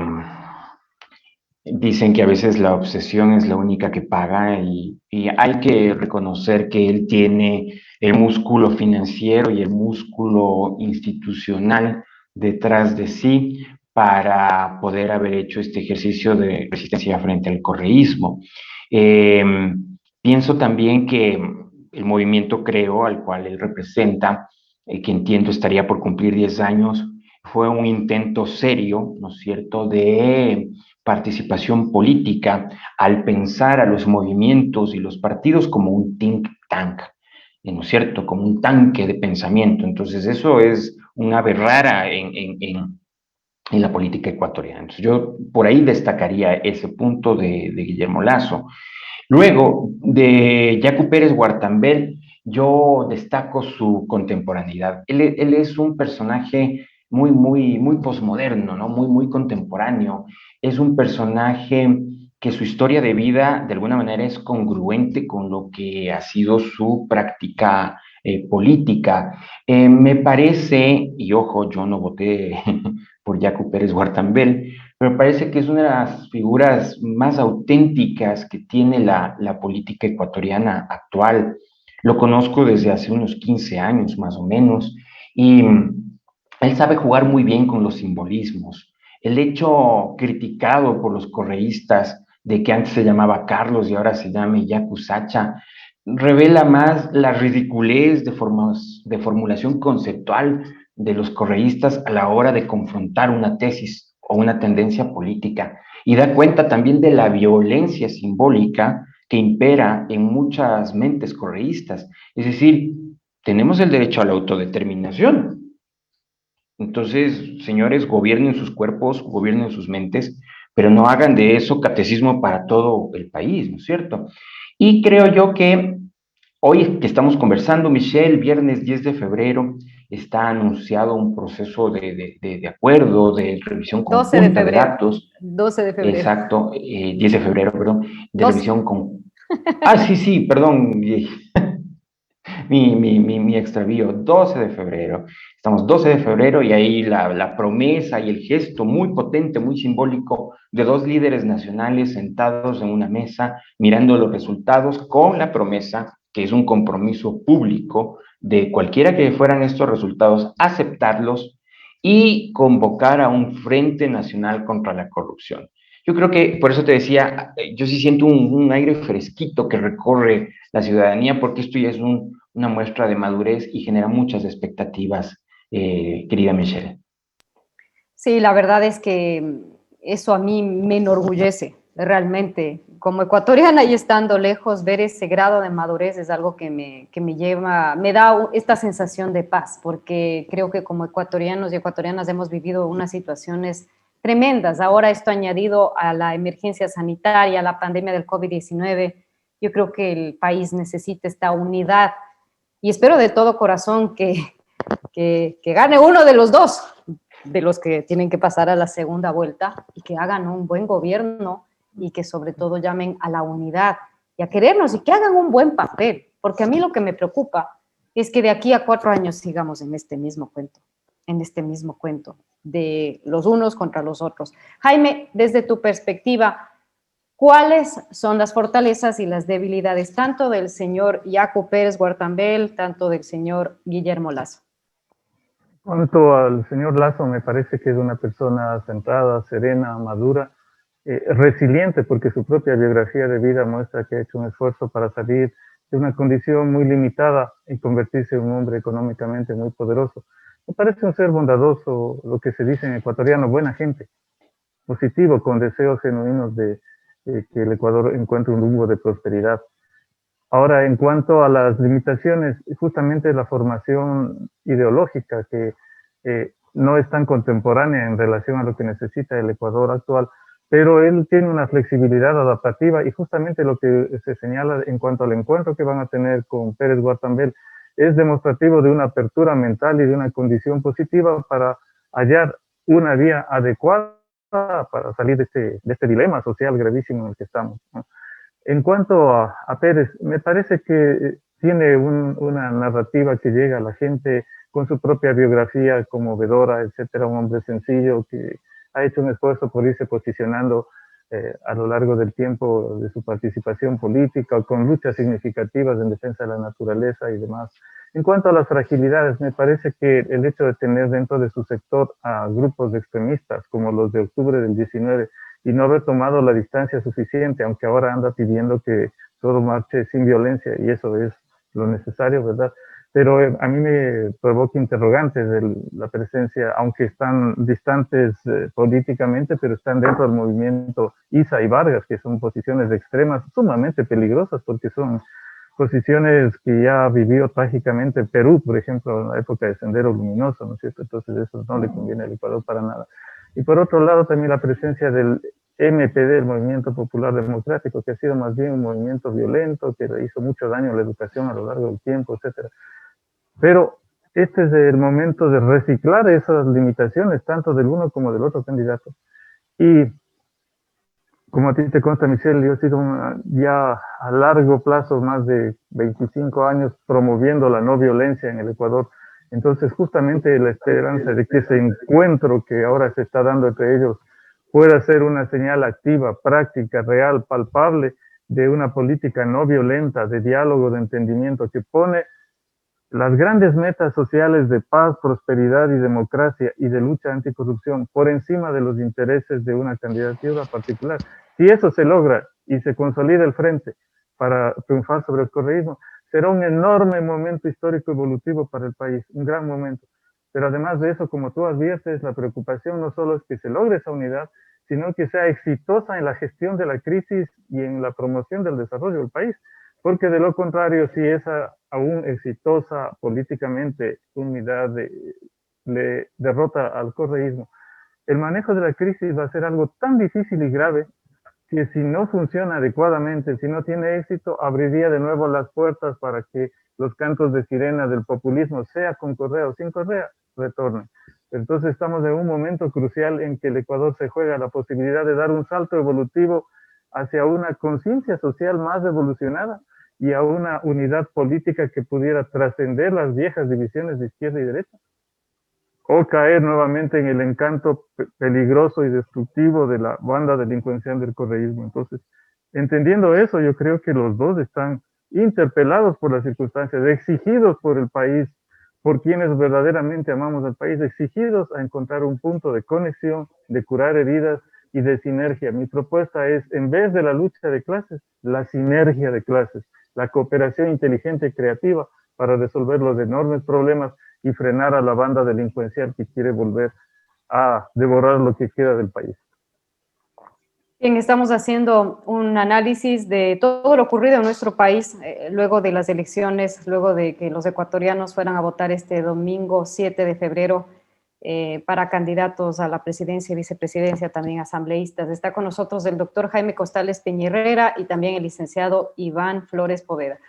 Speaker 3: Dicen que a veces la obsesión es la única que paga y hay que reconocer que él tiene el músculo financiero y el músculo institucional detrás de sí para poder haber hecho este ejercicio de resistencia frente al correísmo. Eh, Pienso también que el movimiento Creo, al cual él representa, que entiendo estaría por cumplir 10 años, fue un intento serio, ¿no es cierto?, de participación política al pensar a los movimientos y los partidos como un think tank, ¿no es cierto?, como un tanque de pensamiento. Entonces eso es una ave rara en la política ecuatoriana. Entonces yo por ahí destacaría ese punto de Guillermo Lasso. Luego, de Yacu Pérez Guartambel, yo destaco su contemporaneidad. Él es un personaje muy posmoderno, ¿no? Muy contemporáneo. Es un personaje que su historia de vida, de alguna manera, es congruente con lo que ha sido su práctica política. Me parece, y ojo, yo no voté por Yacu Pérez Guartambel, pero me parece que es una de las figuras más auténticas que tiene la política ecuatoriana actual. Lo conozco desde hace unos 15 años más o menos y él sabe jugar muy bien con los simbolismos. El hecho criticado por los correístas de que antes se llamaba Carlos y ahora se llame Yacu Sacha revela más la ridiculez de formulación conceptual de los correístas a la hora de confrontar una tesis o una tendencia política y da cuenta también de la violencia simbólica que impera en muchas mentes correístas. Es decir, tenemos el derecho a la autodeterminación. Entonces, señores, gobiernen sus cuerpos, gobiernen sus mentes, pero no hagan de eso catecismo para todo el país, ¿no es cierto? Y creo yo que hoy que estamos conversando, Michelle, viernes 10 de febrero, está anunciado un proceso de acuerdo, de revisión
Speaker 1: 12 de
Speaker 3: conjunta de
Speaker 1: febrero.
Speaker 3: datos.
Speaker 1: 12 de febrero.
Speaker 3: Exacto, 10 de febrero, perdón, de
Speaker 1: 12.
Speaker 3: revisión con... Ah, sí, perdón, mi extravío, 12 de febrero. Estamos 12 de febrero y ahí la promesa y el gesto muy potente, muy simbólico de dos líderes nacionales sentados en una mesa mirando los resultados con la promesa, que es un compromiso público de cualquiera que fueran estos resultados, aceptarlos y convocar a un Frente Nacional contra la Corrupción. Yo creo que, por eso te decía, yo sí siento un aire fresquito que recorre la ciudadanía, porque esto ya es una muestra de madurez y genera muchas expectativas, querida Michelle.
Speaker 1: Sí, la verdad es que eso a mí me enorgullece, realmente. Como ecuatoriana y estando lejos, ver ese grado de madurez es algo que me lleva, me da esta sensación de paz, porque creo que como ecuatorianos y ecuatorianas hemos vivido unas situaciones tremendas. Ahora esto añadido a la emergencia sanitaria, a la pandemia del COVID-19, yo creo que el país necesita esta unidad y espero de todo corazón que gane uno de los dos, de los que tienen que pasar a la segunda vuelta y que hagan un buen gobierno y que sobre todo llamen a la unidad y a querernos y que hagan un buen papel, porque a mí lo que me preocupa es que de aquí a 4 años sigamos en este mismo cuento de los unos contra los otros. Jaime, desde tu perspectiva, ¿cuáles son las fortalezas y las debilidades tanto del señor Jaco Pérez Guartambel, tanto del señor Guillermo Lasso?
Speaker 2: Cuanto al señor Lasso, me parece que es una persona centrada, serena, madura, resiliente, porque su propia biografía de vida muestra que ha hecho un esfuerzo para salir de una condición muy limitada y convertirse en un hombre económicamente muy poderoso. Me parece un ser bondadoso, lo que se dice en ecuatoriano, buena gente, positivo, con deseos genuinos de que el Ecuador encuentre un rumbo de prosperidad. Ahora, en cuanto a las limitaciones, justamente la formación ideológica que no es tan contemporánea en relación a lo que necesita el Ecuador actual, pero él tiene una flexibilidad adaptativa y justamente lo que se señala en cuanto al encuentro que van a tener con Pérez Guartambel es demostrativo de una apertura mental y de una condición positiva para hallar una vía adecuada para salir de este dilema social gravísimo en el que estamos, ¿no? En cuanto a Pérez, me parece que tiene una narrativa que llega a la gente con su propia biografía conmovedora, etcétera, un hombre sencillo que ha hecho un esfuerzo por irse posicionando a lo largo del tiempo de su participación política, con luchas significativas en defensa de la naturaleza y demás. En cuanto a las fragilidades, me parece que el hecho de tener dentro de su sector a grupos de extremistas como los de octubre del 19 y no haber tomado la distancia suficiente, aunque ahora anda pidiendo que todo marche sin violencia, y eso es lo necesario, ¿verdad? Pero a mí me provoca interrogantes de la presencia, aunque están distantes políticamente, pero están dentro del movimiento Isa y Vargas, que son posiciones extremas sumamente peligrosas, porque son posiciones que ya vivió trágicamente Perú, por ejemplo, en la época de Sendero Luminoso, ¿no es cierto? Entonces eso no le conviene al Ecuador para nada. Y por otro lado también la presencia del MPD, el Movimiento Popular Democrático, que ha sido más bien un movimiento violento, que le hizo mucho daño a la educación a lo largo del tiempo, etcétera. Pero este es el momento de reciclar esas limitaciones, tanto del uno como del otro candidato. Y como a ti te consta, Michelle, yo he sido ya a largo plazo, más de 25 años, promoviendo la no violencia en el Ecuador. Entonces, justamente la esperanza de que ese encuentro que ahora se está dando entre ellos pueda ser una señal activa, práctica, real, palpable de una política no violenta, de diálogo, de entendimiento, que pone las grandes metas sociales de paz, prosperidad y democracia y de lucha anticorrupción por encima de los intereses de una candidatura particular. Si eso se logra y se consolida el frente para triunfar sobre el correísmo, será un enorme momento histórico evolutivo para el país, un gran momento. Pero además de eso, como tú adviertes, la preocupación no solo es que se logre esa unidad, sino que sea exitosa en la gestión de la crisis y en la promoción del desarrollo del país. Porque de lo contrario, si esa aún exitosa políticamente unidad le derrota al correísmo, el manejo de la crisis va a ser algo tan difícil y grave que si no funciona adecuadamente, si no tiene éxito, abriría de nuevo las puertas para que los cantos de sirena del populismo, sea con Correa o sin Correa, retornen. Entonces estamos en un momento crucial en que el Ecuador se juega la posibilidad de dar un salto evolutivo hacia una conciencia social más evolucionada y a una unidad política que pudiera trascender las viejas divisiones de izquierda y derecha, o caer nuevamente en el encanto peligroso y destructivo de la banda delincuencial del correísmo. Entonces, entendiendo eso, yo creo que los dos están interpelados por las circunstancias, exigidos por el país, por quienes verdaderamente amamos al país, exigidos a encontrar un punto de conexión, de curar heridas, y de sinergia. Mi propuesta es, en vez de la lucha de clases, la sinergia de clases, la cooperación inteligente y creativa para resolver los enormes problemas y frenar a la banda delincuencial que quiere volver a devorar lo que queda del país.
Speaker 1: Bien, estamos haciendo un análisis de todo lo ocurrido en nuestro país luego de las elecciones, luego de que los ecuatorianos fueran a votar este domingo 7 de febrero para candidatos a la presidencia y vicepresidencia, también asambleístas. Está con nosotros el doctor Jaime Costales Peña y también el licenciado Iván Flores Poveda.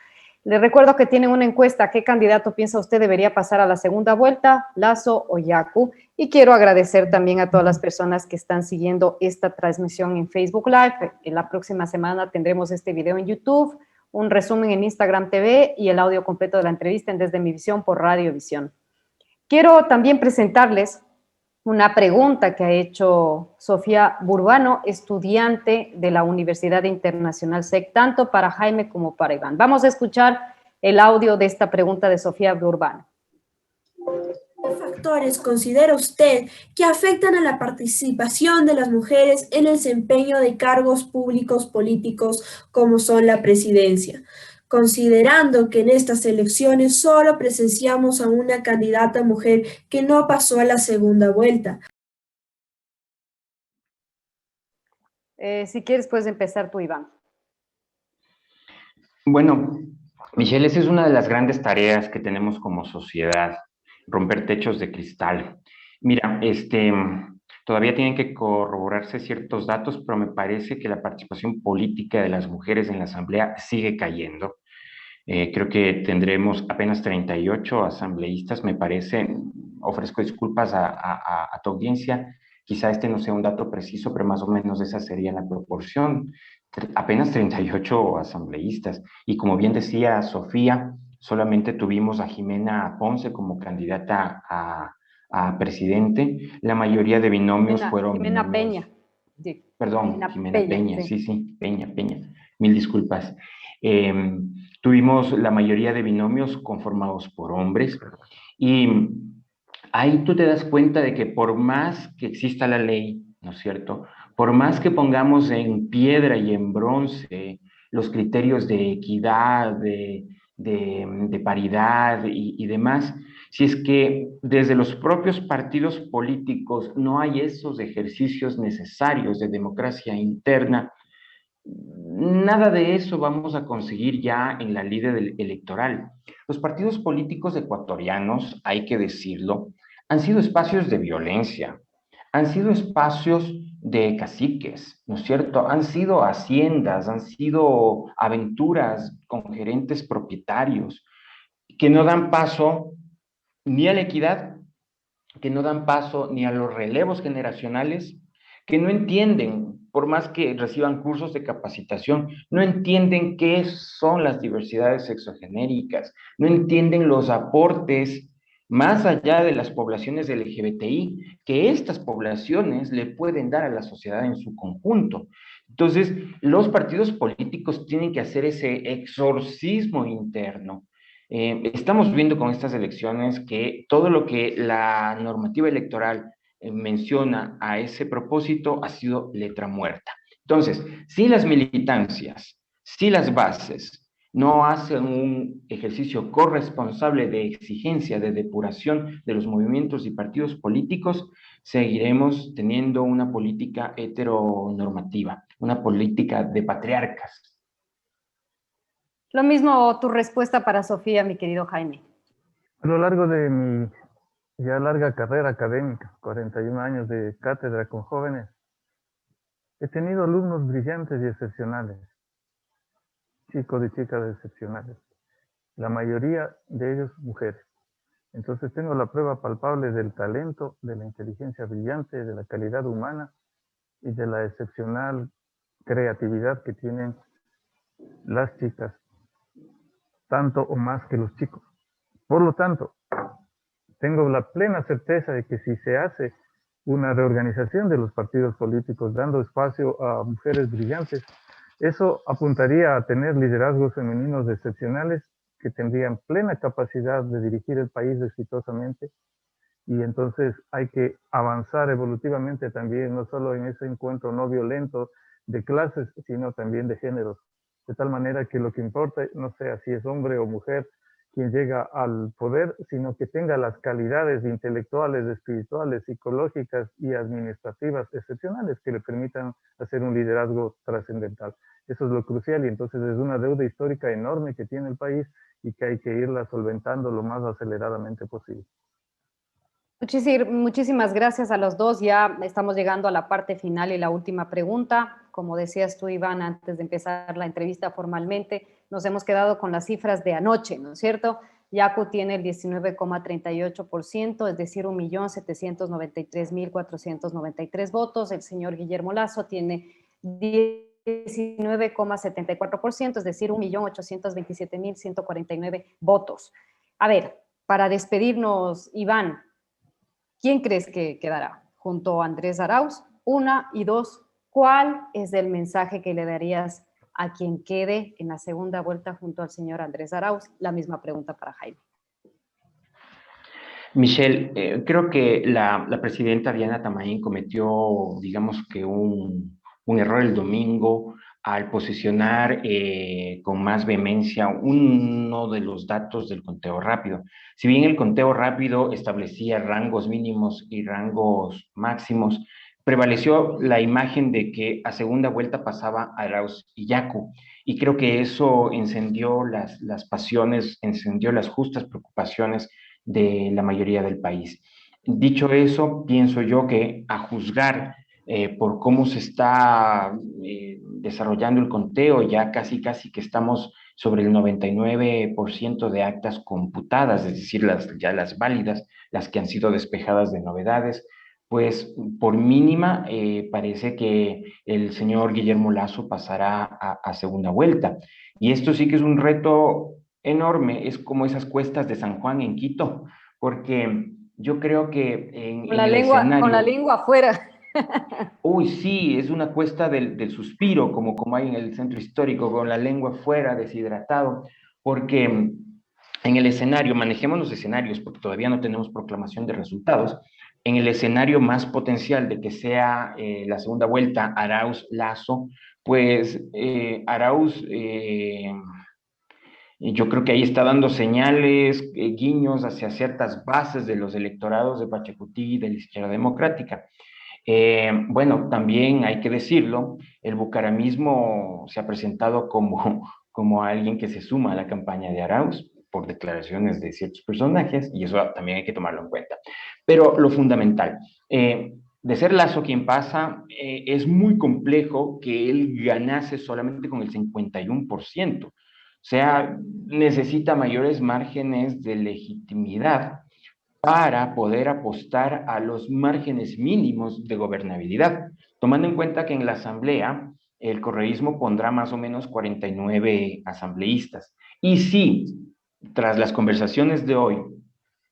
Speaker 1: Les recuerdo que tienen una encuesta. ¿Qué candidato piensa usted debería pasar a la segunda vuelta, Lasso o Yacu? Y quiero agradecer también a todas las personas que están siguiendo esta transmisión en Facebook Live. En la próxima semana tendremos este video en YouTube, un resumen en Instagram TV y el audio completo de la entrevista en Desde Mi Visión por Radio Visión. Quiero también presentarles una pregunta que ha hecho Sofía Burbano, estudiante de la Universidad Internacional SEC, tanto para Jaime como para Iván. Vamos a escuchar el audio de esta pregunta de Sofía Burbano.
Speaker 4: ¿Qué factores considera usted que afectan a la participación de las mujeres en el desempeño de cargos públicos políticos como son la presidencia? Considerando que en estas elecciones solo presenciamos a una candidata mujer que no pasó a la segunda vuelta.
Speaker 1: Si quieres, puedes empezar tú, Iván.
Speaker 3: Bueno, Michelle, esa es una de las grandes tareas que tenemos como sociedad, romper techos de cristal. Mira, todavía tienen que corroborarse ciertos datos, pero me parece que la participación política de las mujeres en la Asamblea sigue cayendo. Creo que tendremos apenas 38 asambleístas, me parece. Ofrezco disculpas a tu audiencia. Quizá este no sea un dato preciso, pero más o menos esa sería la proporción. Apenas 38 asambleístas. Y como bien decía Sofía, solamente tuvimos a Jimena Ponce como candidata a presidente. La mayoría de binomios fueron
Speaker 1: Jimena
Speaker 3: binomios.
Speaker 1: Peña. Sí,
Speaker 3: Perdón, Jimena Peña,
Speaker 1: sí.
Speaker 3: sí, Peña. Mil disculpas. Tuvimos la mayoría de binomios conformados por hombres y ahí tú te das cuenta de que por más que exista la ley, ¿no es cierto? Por más que pongamos en piedra y en bronce los criterios de equidad, de paridad y demás, si es que desde los propios partidos políticos no hay esos ejercicios necesarios de democracia interna, nada de eso vamos a conseguir ya en la lid electoral. Los partidos políticos ecuatorianos, hay que decirlo, han sido espacios de violencia, han sido espacios de caciques, ¿no es cierto? Han sido haciendas, han sido aventuras con gerentes propietarios que no dan paso ni a la equidad, que no dan paso ni a los relevos generacionales, que no entienden, por más que reciban cursos de capacitación, no entienden qué son las diversidades sexogenéricas, no entienden los aportes más allá de las poblaciones LGBTI que estas poblaciones le pueden dar a la sociedad en su conjunto. Entonces, los partidos políticos tienen que hacer ese exorcismo interno. Estamos viendo con estas elecciones que todo lo que la normativa electoral menciona a ese propósito ha sido letra muerta. Entonces, si las militancias, si las bases no hacen un ejercicio corresponsable de exigencia, de depuración de los movimientos y partidos políticos, seguiremos teniendo una política heteronormativa, una política de patriarcas.
Speaker 1: Lo mismo tu respuesta para Sofía, mi querido Jaime.
Speaker 2: A lo largo de mi ya larga carrera académica, 41 años de cátedra con jóvenes, he tenido alumnos brillantes y excepcionales, chicos y chicas excepcionales, la mayoría de ellos mujeres. Entonces tengo la prueba palpable del talento, de la inteligencia brillante, de la calidad humana y de la excepcional creatividad que tienen las chicas, tanto o más que los chicos. Por lo tanto, tengo la plena certeza de que si se hace una reorganización de los partidos políticos dando espacio a mujeres brillantes, eso apuntaría a tener liderazgos femeninos excepcionales que tendrían plena capacidad de dirigir el país exitosamente y entonces hay que avanzar evolutivamente también, no solo en ese encuentro no violento de clases, sino también de géneros, de tal manera que lo que importa no sea si es hombre o mujer quien llega al poder, sino que tenga las calidades intelectuales, espirituales, psicológicas y administrativas excepcionales que le permitan hacer un liderazgo trascendental. Eso es lo crucial, y entonces es una deuda histórica enorme que tiene el país y que hay que irla solventando lo más aceleradamente posible.
Speaker 1: Muchísimas gracias a los dos. Ya estamos llegando a la parte final y la última pregunta. Como decías tú, Iván, antes de empezar la entrevista formalmente, nos hemos quedado con las cifras de anoche, ¿no es cierto? Yacu tiene el 19,38%, es decir, 1.793.493 votos. El señor Guillermo Lasso tiene 19,74%, es decir, 1.827.149 votos. A ver, para despedirnos, Iván, ¿quién crees que quedará junto a Andrés Arauz? Una y dos, ¿cuál es el mensaje que le darías a quien quede en la segunda vuelta junto al señor Andrés Arauz? La misma pregunta para Jaime.
Speaker 3: Michelle, creo que la presidenta Diana Tamaín cometió, digamos que un error el domingo al posicionar con más vehemencia uno de los datos del conteo rápido. Si bien el conteo rápido establecía rangos mínimos y rangos máximos, prevaleció la imagen de que a segunda vuelta pasaba Arauz y Yacu. Y creo que eso encendió las pasiones, encendió las justas preocupaciones de la mayoría del país. Dicho eso, pienso yo que a juzgar por cómo se está desarrollando el conteo, ya casi que estamos sobre el 99% de actas computadas, es decir, ya las válidas, las que han sido despejadas de novedades, pues por mínima parece que el señor Guillermo Lasso pasará a segunda vuelta. Y esto sí que es un reto enorme, es como esas cuestas de San Juan en Quito, porque yo creo que en el
Speaker 1: Con la
Speaker 3: escenario,
Speaker 1: lengua afuera.
Speaker 3: uy, sí, es una cuesta del suspiro, como hay en el centro histórico, con la lengua fuera, deshidratado, porque en el escenario, manejemos los escenarios, porque todavía no tenemos proclamación de resultados, en el escenario más potencial de que sea la segunda vuelta Arauz-Lasso, pues Arauz y yo creo que ahí está dando señales, guiños hacia ciertas bases de los electorados de Pachacutí y de la izquierda democrática. Bueno, también hay que decirlo, el bucaramismo se ha presentado como alguien que se suma a la campaña de Arauz por declaraciones de ciertos personajes, y eso también hay que tomarlo en cuenta. Pero lo fundamental, de ser Lasso quien pasa, es muy complejo que él ganase solamente con el 51%. O sea, necesita mayores márgenes de legitimidad para poder apostar a los márgenes mínimos de gobernabilidad, tomando en cuenta que en la Asamblea el correísmo pondrá más o menos 49 asambleístas. Y si tras las conversaciones de hoy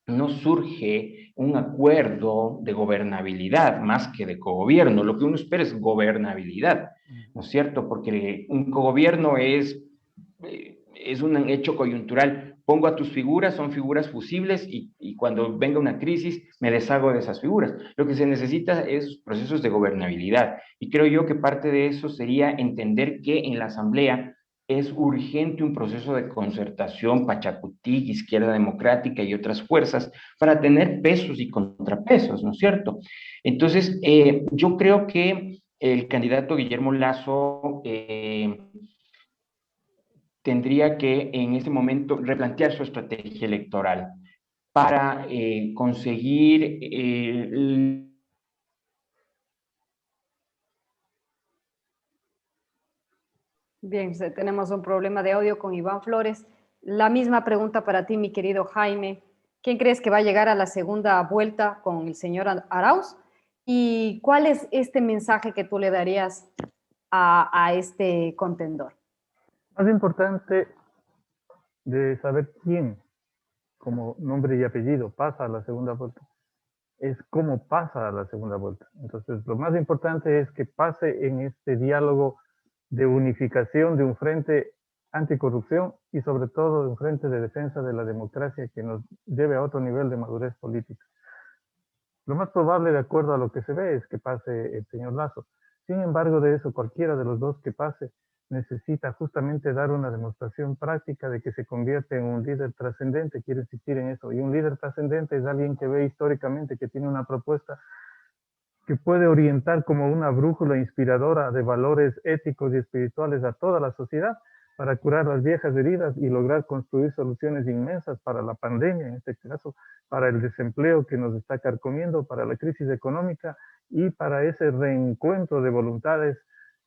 Speaker 3: no surge un acuerdo de gobernabilidad más que de cogobierno, lo que uno espera es gobernabilidad, ¿no es cierto? Porque un cogobierno es un hecho coyuntural. Pongo a tus figuras, son figuras fusibles y cuando venga una crisis me deshago de esas figuras. Lo que se necesita es procesos de gobernabilidad y creo yo que parte de eso sería entender que en la Asamblea es urgente un proceso de concertación, Pachacutí, Izquierda Democrática y otras fuerzas para tener pesos y contrapesos, ¿no es cierto? Entonces, yo creo que el candidato Guillermo Lasso tendría que en este momento replantear su estrategia electoral para conseguir
Speaker 1: Bien, tenemos un problema de audio con Iván Flores. La misma pregunta para ti, mi querido Jaime. ¿Quién crees que va a llegar a la segunda vuelta con el señor Arauz? ¿Y cuál es este mensaje que tú le darías a este contendor?
Speaker 2: Más importante de saber quién, como nombre y apellido, pasa a la segunda vuelta, es cómo pasa a la segunda vuelta. Entonces, lo más importante es que pase en este diálogo de unificación de un frente anticorrupción y sobre todo de un frente de defensa de la democracia que nos lleve a otro nivel de madurez política. Lo más probable, de acuerdo a lo que se ve, es que pase el señor Lasso. Sin embargo, de eso, cualquiera de los dos que pase necesita justamente dar una demostración práctica de que se convierte en un líder trascendente. Quiero insistir en eso. Y un líder trascendente es alguien que ve históricamente, que tiene una propuesta que puede orientar como una brújula inspiradora de valores éticos y espirituales a toda la sociedad para curar las viejas heridas y lograr construir soluciones inmensas para la pandemia, en este caso, para el desempleo que nos está carcomiendo, para la crisis económica y para ese reencuentro de voluntades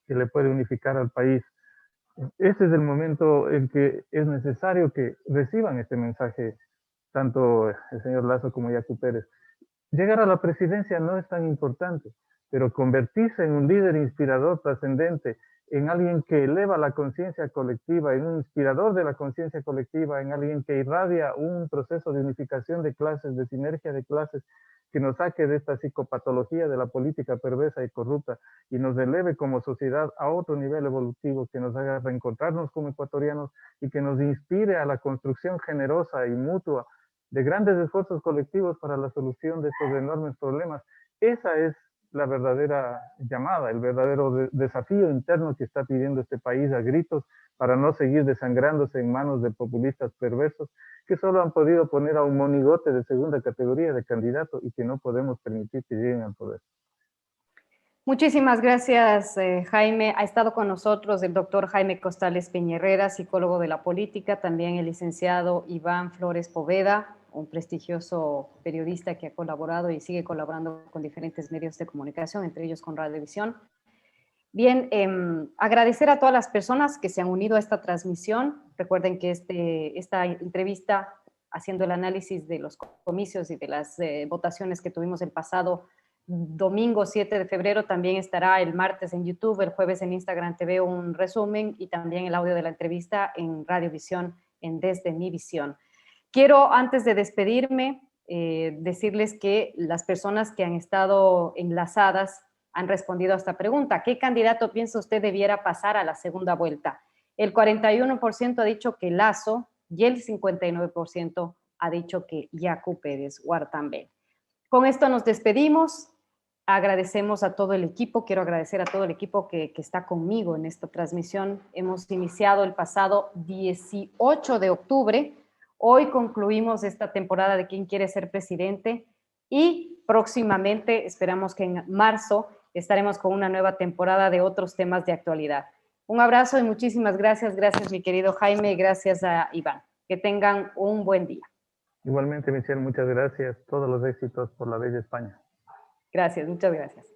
Speaker 2: que le puede unificar al país. Ese es el momento en que es necesario que reciban este mensaje tanto el señor Lasso como Yacu Pérez. Llegar a la presidencia no es tan importante, pero convertirse en un líder inspirador, trascendente, en alguien que eleva la conciencia colectiva, en un inspirador de la conciencia colectiva, en alguien que irradia un proceso de unificación de clases, de sinergia de clases, que nos saque de esta psicopatología de la política perversa y corrupta y nos eleve como sociedad a otro nivel evolutivo, que nos haga reencontrarnos como ecuatorianos y que nos inspire a la construcción generosa y mutua de grandes esfuerzos colectivos para la solución de estos enormes problemas. Esa es la verdadera llamada, el verdadero desafío interno que está pidiendo este país a gritos para no seguir desangrándose en manos de populistas perversos que solo han podido poner a un monigote de segunda categoría de candidato y que no podemos permitir que lleguen al poder.
Speaker 1: Muchísimas gracias, Jaime. Ha estado con nosotros el doctor Jaime Costales Peña, psicólogo de la política, también el licenciado Iván Flores Poveda, un prestigioso periodista que ha colaborado y sigue colaborando con diferentes medios de comunicación, entre ellos con Radiovisión. Bien, agradecer a todas las personas que se han unido a esta transmisión. Recuerden que esta entrevista, haciendo el análisis de los comicios y de las votaciones que tuvimos el pasado domingo 7 de febrero, también estará el martes en YouTube, el jueves en Instagram TV un resumen y también el audio de la entrevista en Radiovisión en Desde Mi Visión. Quiero, antes de despedirme, decirles que las personas que han estado enlazadas han respondido a esta pregunta. ¿Qué candidato piensa usted debiera pasar a la segunda vuelta? El 41% ha dicho que Lasso y el 59% ha dicho que Yacu Pérez Huartambel. Con esto nos despedimos. Agradecemos a todo el equipo. Quiero agradecer a todo el equipo que está conmigo en esta transmisión. Hemos iniciado el pasado 18 de octubre. Hoy concluimos esta temporada de ¿Quién quiere ser presidente? Y próximamente, esperamos que en marzo, estaremos con una nueva temporada de otros temas de actualidad. Un abrazo y muchísimas gracias. Gracias, mi querido Jaime, y gracias a Iván. Que tengan un buen día.
Speaker 2: Igualmente, Michelle, muchas gracias. Todos los éxitos por la bella España.
Speaker 1: Gracias, muchas gracias.